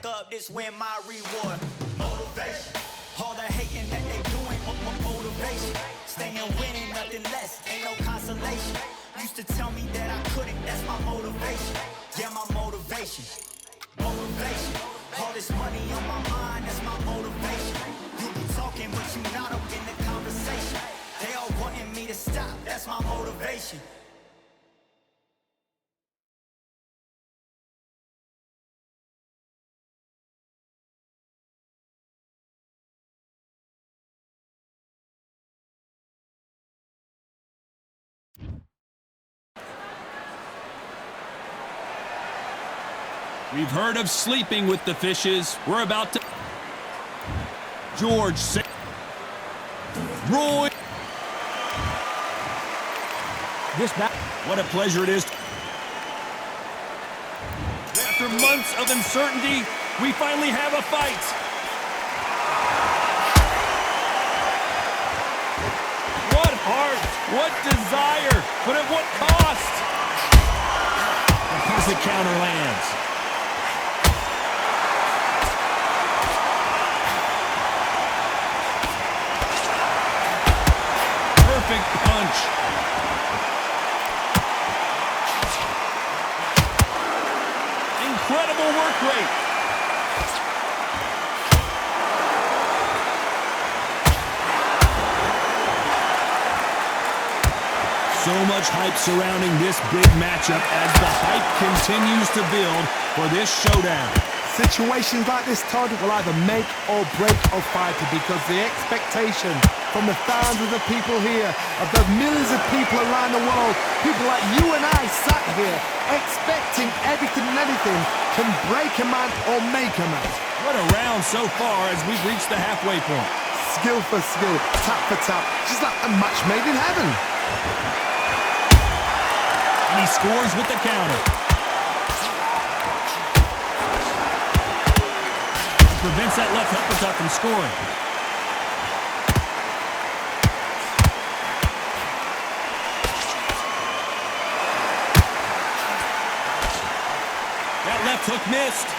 Up, this win my reward. Motivation. All the hating that they doing, motivation. Staying winning, nothing less, ain't no consolation. Used to tell me that I couldn't, that's my motivation. Yeah, my motivation. Motivation. All this money on my mind, that's my motivation. You be talking, but you not up in the conversation. They all wanting me to stop, that's my motivation. We've heard of sleeping with the fishes. We're about to... George... Roy... This back. What a pleasure it is. After months of uncertainty, we finally have a fight. What heart, what desire, but at what cost? As the counter lands. Perfect punch. Incredible work rate. So much hype surrounding this big matchup as the hype continues to build for this showdown. Situations like this, Todd, will either make or break a fighter because the expectation from the thousands of the people here, of the millions of people around the world, people like you and I sat here expecting everything and anything can break a man or make a man. What a round so far as we've reached the halfway point. Skill for skill, tap for tap, just like a match made in heaven. And he scores with the counter. Prevents that left uppercut from scoring. That left hook missed.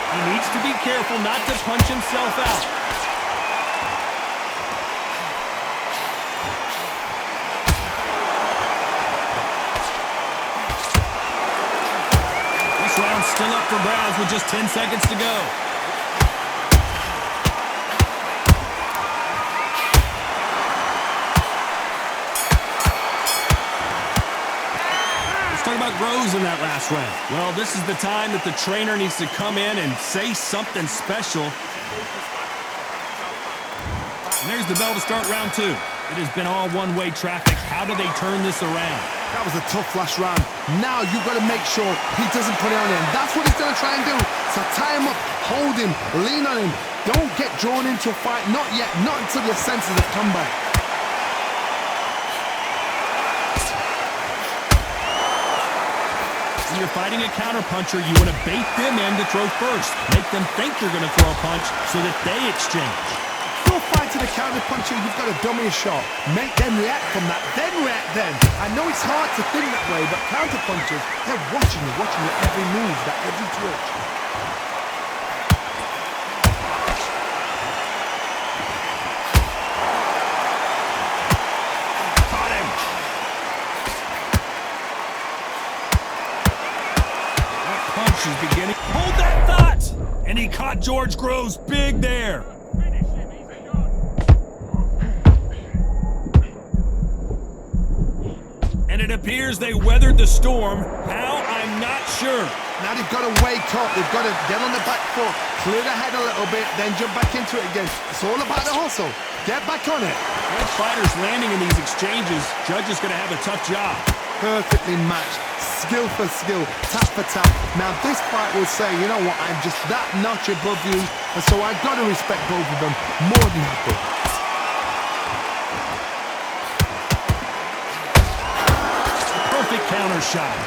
He needs to be careful not to punch himself out. Round still up for grabs with just 10 seconds to go. Let's talk about Groves in that last round. Well, this is the time that the trainer needs to come in and say something special. And there's the bell to start round two. It has been all one-way traffic. How do they turn this around? That was a tough last round. Now you've got to make sure he doesn't put it on him. That's what he's going to try and do. So tie him up, hold him, lean on him. Don't get drawn into a fight. Not yet. Not until your senses have come back. When you're fighting a counterpuncher, you want to bait them in to throw first. Make them think you're going to throw a punch so that they exchange. Go fight to the counter-puncher, you've got to dummy a shot. Make them react from that, then react then. I know it's hard to think that way, but counter-punchers, they're watching your every move, that every twitch. Caught him. That punch is beginning. Hold that thought! And he caught George Groves big there. And it appears they weathered the storm. How? I'm not sure. Now they've got to wake up. They've got to get on the back foot, clear the head a little bit, then jump back into it again. It's all about the hustle. Get back on it. Both fighters landing in these exchanges. Judge is going to have a tough job. Perfectly matched. Skill for skill, tap for tap. Now this fight will say, you know what, I'm just that notch above you, and so I've got to respect both of them more than happy. Counter shot.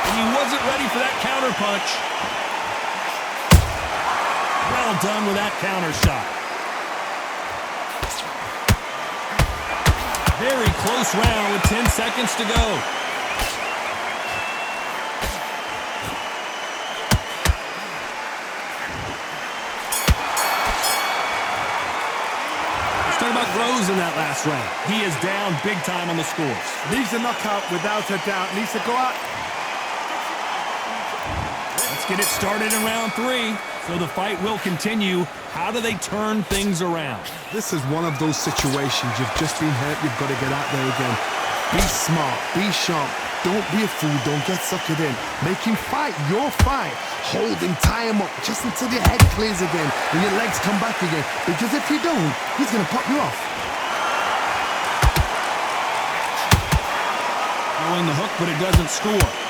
And he wasn't ready for that counter punch. Well done with that counter shot. Very close round with 10 seconds to go. Let's talk about Groves in that last round. He is down big time on the scores. Needs a knockout without a doubt. Needs to go out. Let's get it started in round 3. So the fight will continue. How do they turn things around? This is one of those situations. You've just been hurt. You've got to get out there again. Be smart. Be sharp. Don't be a fool. Don't get suckered in. Make him fight your fight. Hold him. Tie him up just until your head clears again and your legs come back again. Because if you don't, he's going to pop you off. Throwing the hook, but it doesn't score.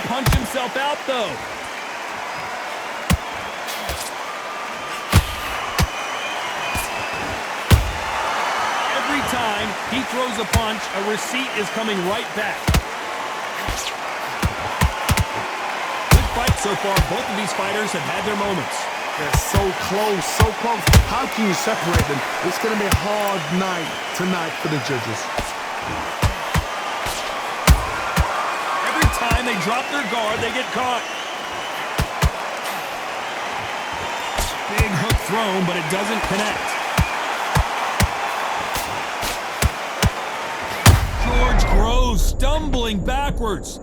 Punch himself out, though. Every time he throws a punch, a receipt is coming right back. Good fight so far. Both of these fighters have had their moments. They're so close, so close. How can you separate them? It's going to be a hard night tonight for the judges. Time they drop their guard, they get caught. Big hook thrown, but it doesn't connect. George Groves stumbling backwards.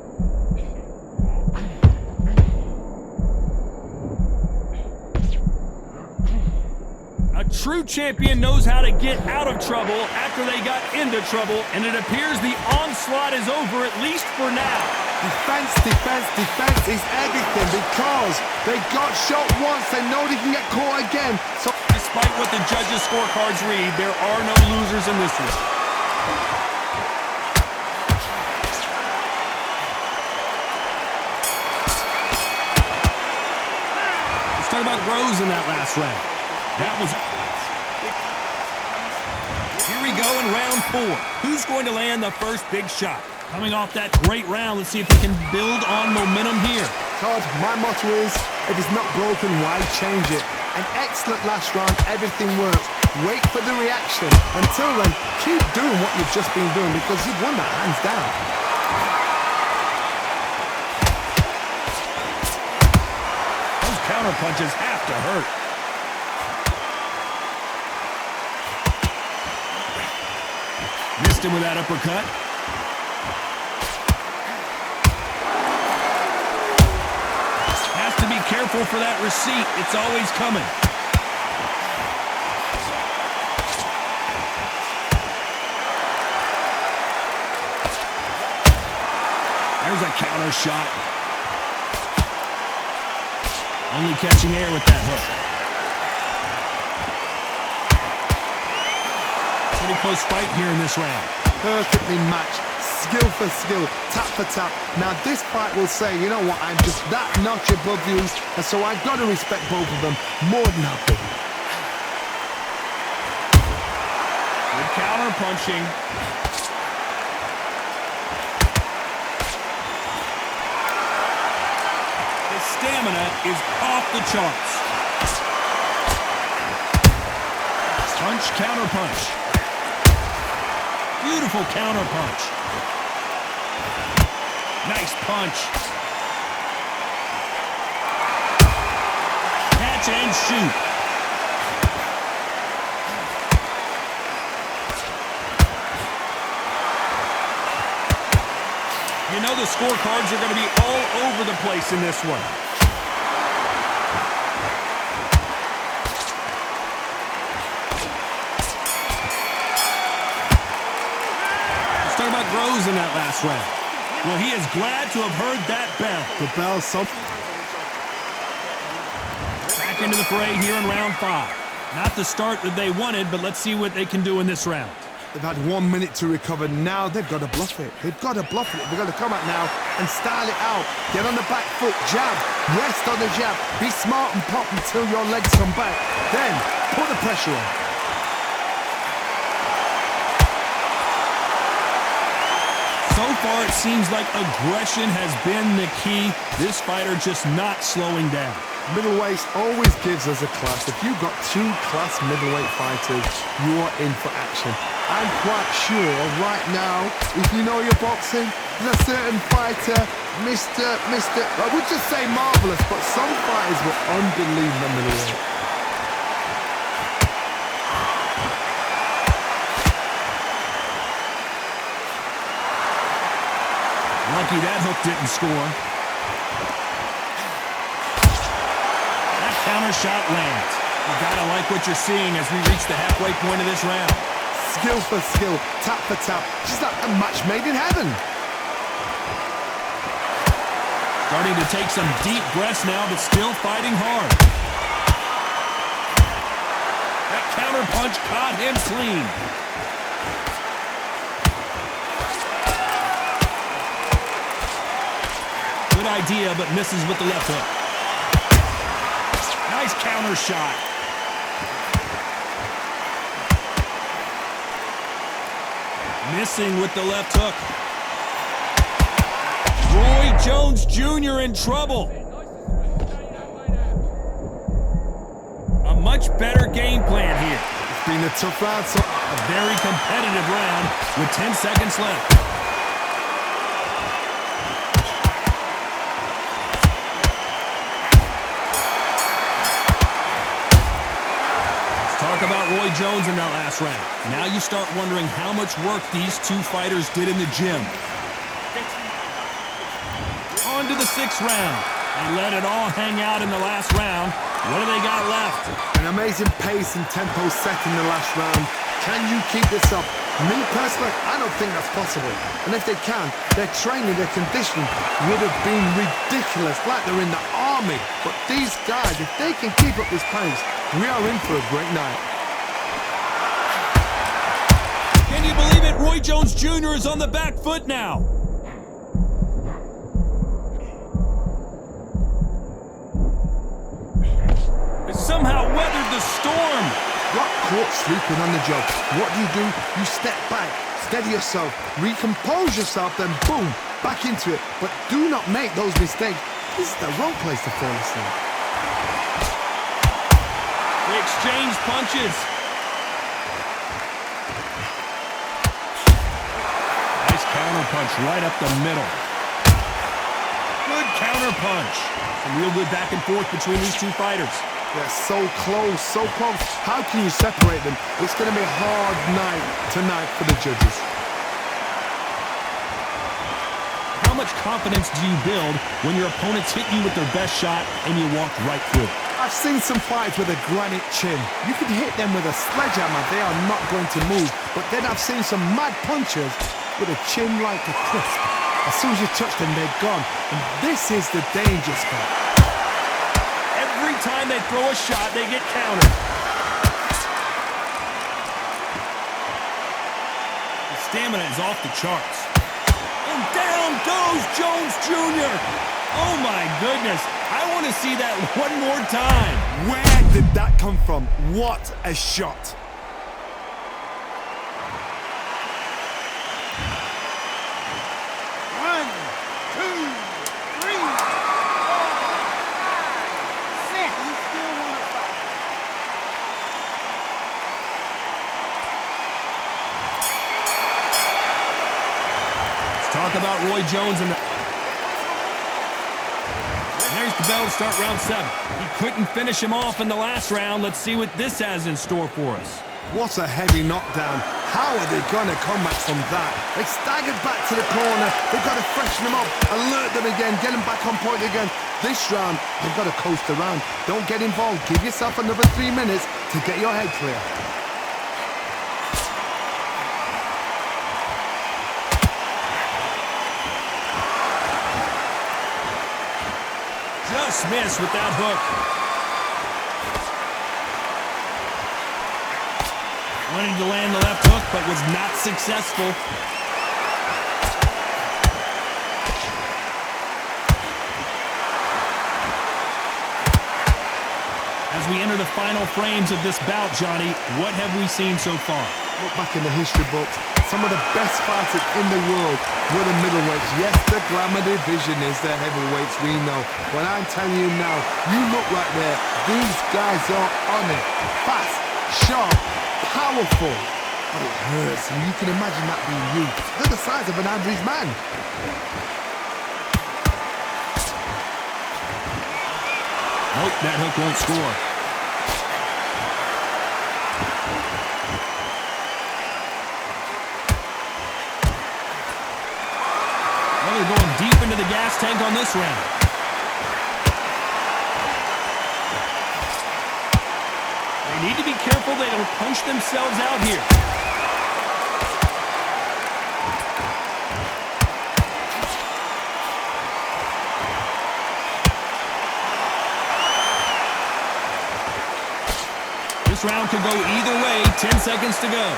A true champion knows how to get out of trouble after they got into trouble, and it appears the onslaught is over, at least for now. Defense, defense, defense is everything because they got shot once. They know they can get caught again. So, despite what the judges' scorecards read, there are no losers in this one. Let's talk about Groves in that last round. That was... Here we go in round 4. Who's going to land the first big shot? Coming off that great round, let's see if they can build on momentum here. Todd, my motto is, if it's not broken, why change it? An excellent last round, everything works. Wait for the reaction. Until then, keep doing what you've just been doing because you've won that hands down. Those counter punches have to hurt. Missed him with that uppercut. To be careful for that receipt. It's always coming. There's a counter shot. Only catching air with that hook. Pretty close fight here in this round. Perfectly matched. Skill for skill, tap for tap. Now this fight will say, you know what, I'm just that notch above you, and so I've got to respect both of them more than happy. Good counter punching. His stamina is off the charts. Punch, counter punch. Beautiful counter punch. Nice punch. Catch and shoot. You know the scorecards are going to be all over the place in this one. Let's talk about Groves in that last round. Well, he is glad to have heard that bell. The bell, Back into the fray here in round 5. Not the start that they wanted, but let's see what they can do in this round. They've had 1 minute to recover. Now they've got to bluff it. They've got to bluff it. They've got to come out now and style it out. Get on the back foot, jab, rest on the jab. Be smart and pop until your legs come back. Then put the pressure on. So far, it seems like aggression has been the key. This fighter just not slowing down. Middleweight always gives us a class. If you've got two class middleweight fighters, you are in for action. I'm quite sure right now, if you know your boxing, there's a certain fighter, I would just say marvelous, but some fighters were unbelievable middleweight. Lucky that hook didn't score. That counter shot lands. You gotta like what you're seeing as we reach the halfway point of this round. Skill for skill, tap for tap. Just like a match made in heaven. Starting to take some deep breaths now, but still fighting hard. That counter punch caught him clean. Good idea, but misses with the left hook. Nice counter shot. Missing with the left hook. Roy Jones Jr. in trouble. A much better game plan here. It's been a tough round, so a very competitive round with 10 seconds left. About Roy Jones in that last round. Now you start wondering how much work these two fighters did in the gym. On to the 6th round. They let it all hang out in the last round. What do they got left? An amazing pace and tempo set in the last round. Can you keep this up? Me personally, I don't think that's possible. And if they can, their training, their conditioning would have been ridiculous, like they're in the army. But these guys, if they can keep up this pace, we are in for a great night. Can you believe it? Roy Jones Jr. is on the back foot now. They somehow weathered the storm. Got caught sleeping on the job. What do? You step back, steady yourself, recompose yourself, then boom, back into it. But do not make those mistakes. This is the wrong place to fall asleep. They exchange punches. Nice counter punch right up the middle. Good counter punch. Some real good back and forth between these two fighters. They're so close, so close. How can you separate them? It's going to be a hard night tonight for the judges. How much confidence do you build when your opponents hit you with their best shot and you walk right through it? I've seen some fights with a granite chin. You can hit them with a sledgehammer, they are not going to move. But then I've seen some mad punchers with a chin like a crisp. As soon as you touch them, they're gone. And this is the danger spot. Every time they throw a shot, they get countered. The stamina is off the charts. And down goes Jones Jr. Oh my goodness. I want to see that one more time. Where did that come from? What a shot. Talk about Roy Jones and there's the bell to start round 7. He couldn't finish him off in the last round. Let's see what this has in store for us. What a heavy knockdown. How are they going to come back from that? They staggered back to the corner. They've got to freshen them up, alert them again, get them back on point again. This round, they've got to coast around. Don't get involved. Give yourself another 3 minutes to get your head clear. Just missed with that hook. Wanted to land the left hook, but was not successful. As we enter the final frames of this bout, Johnny, what have we seen so far? Look back in the history books. some of the best fighters in the world were the middleweights. Yes, the glamour division is the heavyweights, we know. But I'm telling you now, you look right there, these guys are on it. Fast, sharp, powerful. But it hurts, and you can imagine that being you. They're the size of an average man. Nope, that hook won't score. Well, they're going deep into the gas tank on this round. They need to be careful they don't punch themselves out here. This round could go either way. 10 seconds to go.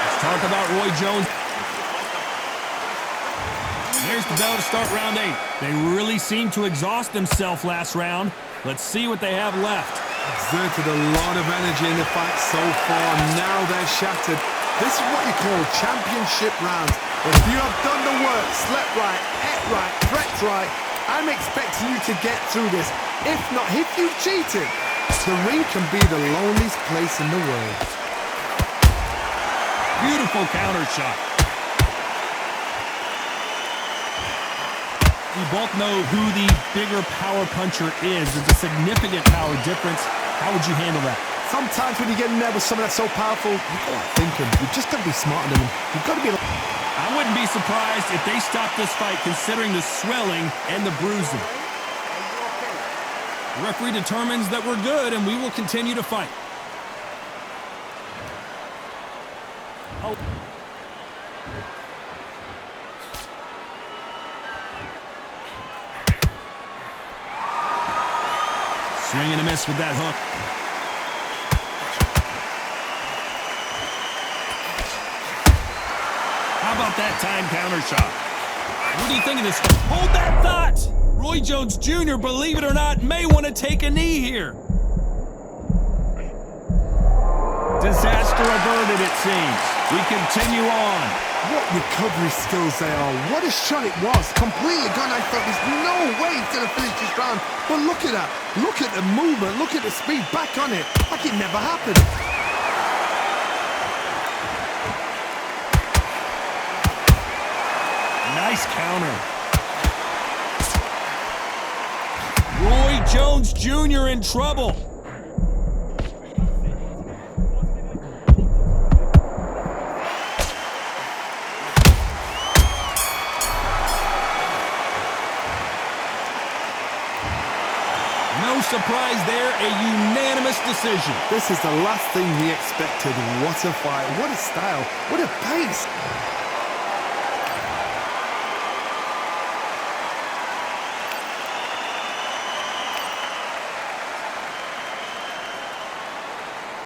Let's talk about Roy Jones. There's the bell to start round 8. They really seemed to exhaust themselves last round. Let's see what they have left. Exerted a lot of energy in the fight so far. Now they're shattered. This is what you call championship rounds. If you have done the work, slept right, ate right, prepped right, I'm expecting you to get through this. If not, if you've cheated, the ring can be the loneliest place in the world. Beautiful counter shot. We both know who the bigger power puncher is. There's a significant power difference. How would you handle that? Sometimes when you get in there with someone that's so powerful, you've got to think him. You've just got to be smarter than him. You've got to be... I wouldn't be surprised if they stopped this fight considering the swelling and the bruising. The referee determines that we're good and we will continue to fight. Oh. Swing and a miss with that hook. How about that time counter shot? What do you think of this? Hold that thought! Roy Jones Jr., believe it or not, may want to take a knee here. Disaster averted, it seems. We continue on. What recovery skills they are. What a shot it was. Completely gone. I thought there's no way he's going to finish this round. But look at that. Look at the movement. Look at the speed. Back on it. Like it never happened. Nice counter. Roy Jones Jr. in trouble. No surprise there, a unanimous decision. This is the last thing we expected. What a fight. What a style. What a pace.